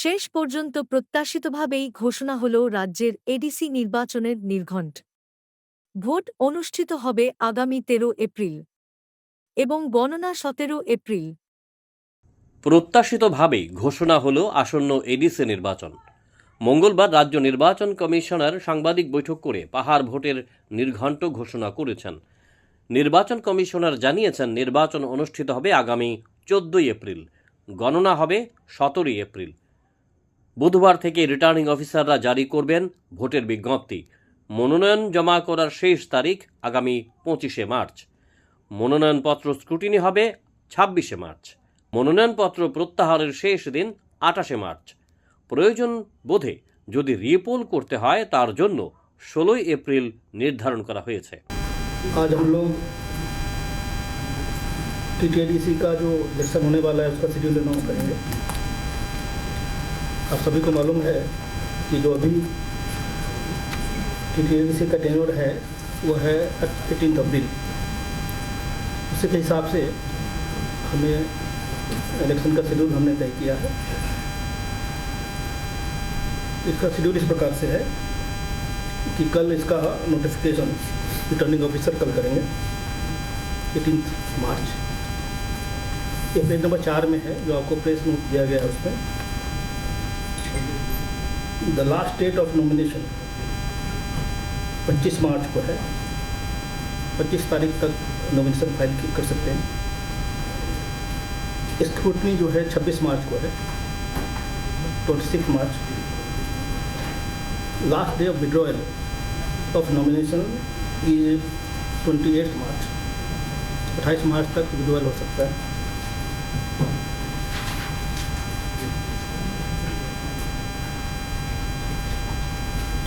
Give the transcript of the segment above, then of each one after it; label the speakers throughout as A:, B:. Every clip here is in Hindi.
A: শেষ পর্যন্ত প্রত্যাশিতভাবেই ঘোষণা হল রাজ্যের এডিসি নির্বাচনের নির্ঘণ্ট। ভোট অনুষ্ঠিত হবে আগামী 13 এপ্রিল এবং গণনা 17 এপ্রিল।
B: প্রত্যাশিতভাবেই ঘোষণা হলো আসন্ন এডিসি নির্বাচন। মঙ্গলবার রাজ্য নির্বাচন কমিশনার সাংবাদিক বৈঠক করে পাহাড় ভোটের নির্ঘণ্ট ঘোষণা করেছেন। নির্বাচন কমিশনার জানিয়েছেন, নির্বাচন অনুষ্ঠিত হবে আগামী 14 এপ্রিল, গণনা হবে 17 এপ্রিল। বুধবার থেকে রিটার্নিং অফিসাররা জারি করবেন ভোটের বিজ্ঞপ্তি। মনোনয়ন জমা করার শেষ তারিখ আগামী 25 মার্চ। মনোনয়নপত্র স্ক্রুটিনি হবে 26 মার্চ। মনোনয়নপত্র প্রত্যাহারের শেষ দিন 28 মার্চ। প্রয়োজন বোধে যদি রিপোল করতে হয় তার জন্য 16 এপ্রিল निर्धारण करा हुआ है।
C: आज हम लोग टीटीआईडीसी का जो इलेक्शन होने वाला है उसका शेड्यूल अनाउंस करेंगे। आप सभी को मालूम है कि जो अभी टीटीआईडीसी का टेन्योर है वो है 18 अप्रैल। उसी के हिसाब से हमें इलेक्शन का शेड्यूल हमने तय किया है। इसका शेड्यूल इस प्रकार से है कि कल इसका नोटिफिकेशन रिटर्निंग ऑफिसर कल करेंगे 18 मार्च। ये पेज नंबर 4 में है जो आपको प्रेस नोट दिया गया है। उसमें the last date of nomination 25 March को है। 25 तारीख तक नॉमिनेशन फाइल कर सकते हैं। स्क्रूटनी जो है 26 मार्च को है। 26 March last day of withdrawal of nomination is 28 March. 28 मार्च तक विड्रॉयल हो सकता है।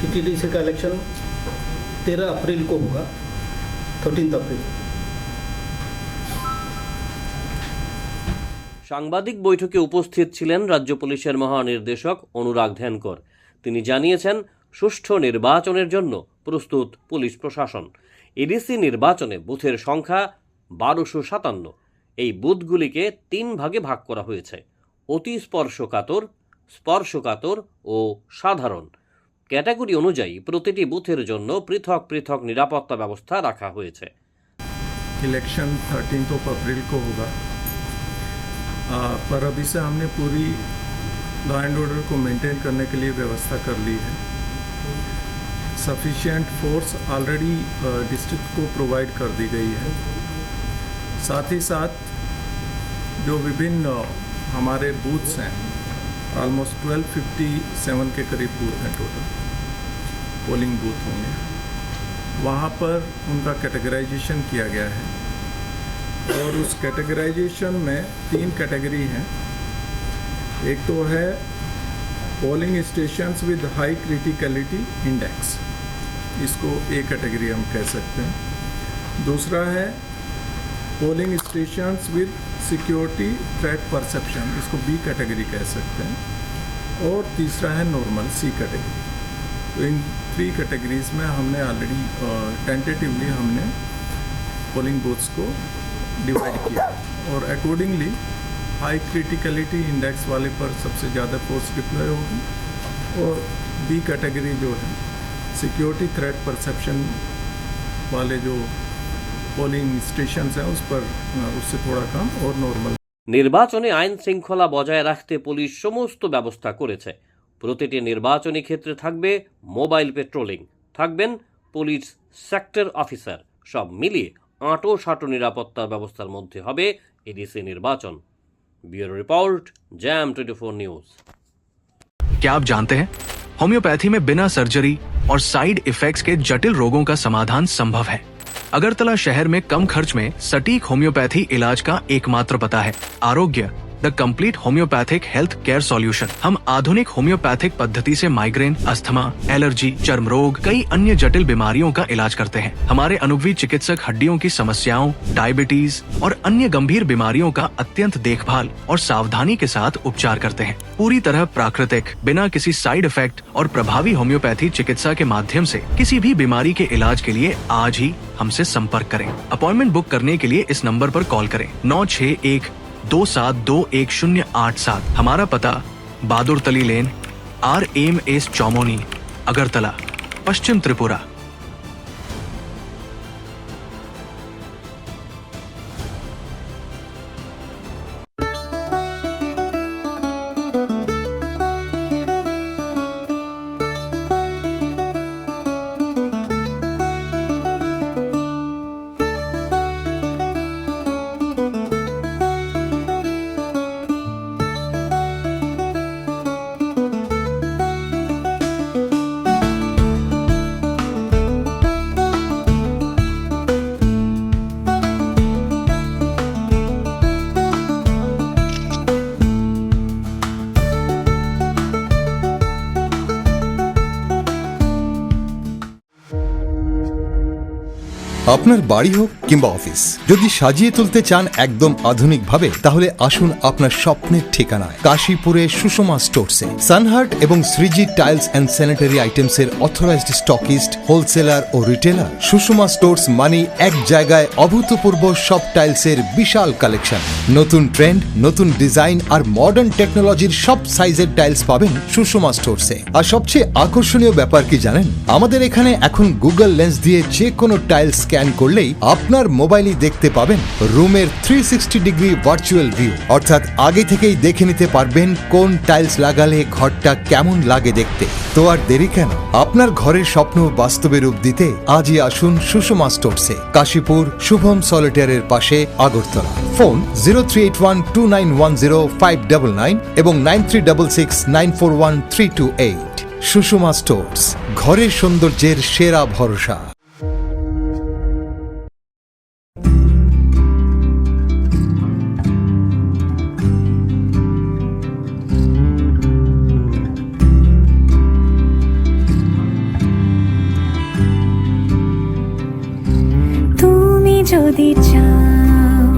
C: टीटीडीसी का इलेक्शन 13 अप्रैल को होगा, 13 अप्रैल।
B: সাংবাদিক বৈঠকে উপস্থিত ছিলেন রাজ্য পুলিশের মহানির্দেশক অনুরাগ ধ্যানকর। তিনি জানিয়েছেন, সুষ্ঠু নির্বাচনের জন্য প্রস্তুত পুলিশ প্রশাসন। এডিসি নির্বাচনে বুথের সংখ্যা 1257। এই বুথগুলিকে 3 ভাগে ভাগ করা হয়েছে: অতি স্পর্শকাতর, স্পর্শকাতর ও সাধারণ। ক্যাটাগরি অনুযায়ী প্রতিটি বুথের জন্য পৃথক পৃথক নিরাপত্তা ব্যবস্থা রাখা হয়েছে।
D: इलेक्शन 13 अप्रैल को होगा, पर अभी से हमने पूरी लॉ एंड ऑर्डर को मेंटेन करने के लिए व्यवस्था कर ली है। सफिशिएंट फोर्स ऑलरेडी डिस्ट्रिक्ट को प्रोवाइड कर दी गई है। साथ ही साथ जो विभिन्न हमारे बूथ्स हैं, ऑलमोस्ट 1257 के करीब बूथ हैं टोटल, पोलिंग बूथ होंगे, वहाँ पर उनका कैटेगराइजेशन किया गया है। और उस कैटेगराइजेशन में 3 कैटेगरी हैं। एक तो है polling stations with high criticality index, इसको ए कैटेगरी हम कह सकते हैं। दूसरा है polling stations with security threat perception, इसको बी कैटेगरी कह सकते हैं। और तीसरा है नॉर्मल, सी कैटेगरी। तो इन 3 कैटेगरीज में हमने ऑलरेडी टेंटेटिवली हमने पोलिंग बूथ्स को डिवाइड किया और अकॉर्डिंगली हाई क्रिटिकलिटी इंडेक्स वाले पर सबसे ज़्यादा फोर्स डिप्लॉय होगी और बी कैटेगरी जो है सिक्योरिटी थ्रेट परसेप्शन वाले जो पोलिंग स्टेशंस हैं उस पर उससे थोड़ा कम और नॉर्मल।
B: নির্বাচনে আইন শৃঙ্খলা বজায় রাখতে পুলিশ সমস্ত ব্যবস্থা করেছে। প্রতিটি নির্বাচনী ক্ষেত্রে থাকবে মোবাইল পেট্রোলিং, থাকবেন পুলিশ সেক্টর অফিসার। সব মিলিয়ে আঁটো নিরাপত্তা ব্যবস্থার মধ্যে হবে এডিসি নির্বাচন। Bureau report, jam 24 news.
E: क्या आप जानते हैं होम्योपैथी में बिना सर्जरी और साइड इफेक्ट्स के जटिल रोगों का समाधान संभव है। अगरतला शहर में कम खर्च में सटीक होम्योपैथी इलाज का एकमात्र पता है आरोग्य, the complete homeopathic health care solution. हम आधुनिक होम्योपैथिक पद्धति से माइग्रेन, अस्थमा, एलर्जी, चर्म रोग, कई अन्य जटिल बीमारियों का इलाज करते हैं। हमारे अनुभवी चिकित्सक हड्डियों की समस्याओं, डायबिटीज और अन्य गंभीर बीमारियों का अत्यंत देखभाल और सावधानी के साथ उपचार करते हैं। पूरी तरह प्राकृतिक, बिना किसी साइड इफेक्ट और प्रभावी होम्योपैथी चिकित्सा के माध्यम से किसी भी बीमारी के इलाज के लिए आज ही हमसे संपर्क करें। अपॉइंटमेंट बुक करने के लिए इस नंबर पर कॉल करें 961272187। हमारा पता बादुरतली लेन, RMS चौमोनी, अगरतला, पश्चिम त्रिपुरा।
F: আপনার বাড়ি হোক কিংবা অফিস, যদি সাজিয়ে তুলতে চান একদম আধুনিক ভাবে, তাহলে আসুন আপনার স্বপ্নের ঠিকানায় কাশীপুরে সুষমা স্টোরসে। সানহার্ট এবং শ্রীজি টাইলস অ্যান্ড স্যানিটারি আইটেমসের অথরাইজড স্টকিস্ট, হোলসেলার ও রিটেলার। সুষমা স্টোরস মানে এক জায়গায় অভূতপূর্ব সব টাইলসের বিশাল কালেকশন। নতুন ট্রেন্ড, নতুন ডিজাইন আর মডার্ন টেকনোলজির সব সাইজের টাইলস পাবেন সুষমা স্টোরসে। আর সবচেয়ে আকর্ষণীয় ব্যাপার কি জানেন? আমাদের এখানে এখন গুগল লেন্স দিয়ে যে কোনো টাইলস স্ক্যান করলেই আপনার মোবাইলে দেখতে পাবেন রুমের 360 ডিগ্রি ভার্চুয়াল ভিউ, অর্থাৎ আগে থেকেই দেখে নিতে পারবেন কোন টাইলস লাগালে ঘরটা কেমন লাগে দেখতে। তো আর দেরি কেন? আপনার ঘরের স্বপ্ন বাস্তবে রূপ দিতে আজই আসুন সুষমা স্টোরসে, কাশীপুর শুভম সলিটারের পাশে, আগরতলা। ফোন 03812910 এবং 9366941328। সুষমা স্টোরস, ঘরের সৌন্দর্যের সেরা ভরসা।
G: যদি চাও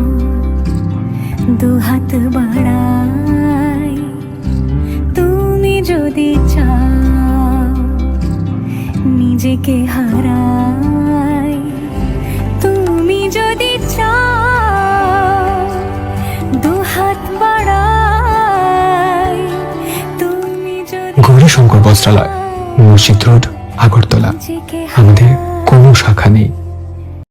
G: দুহাত বাড়াই, তুমি যদি চাও নিজেকে হারাই, তুমি যদি চাও দুহাত বাড়াই, তুমি যদি
H: গৌরীশঙ্কর বস্ত্রালয়, মসজিদ রোড, আগরতলা। আমাদের কোনো শাখা নেই।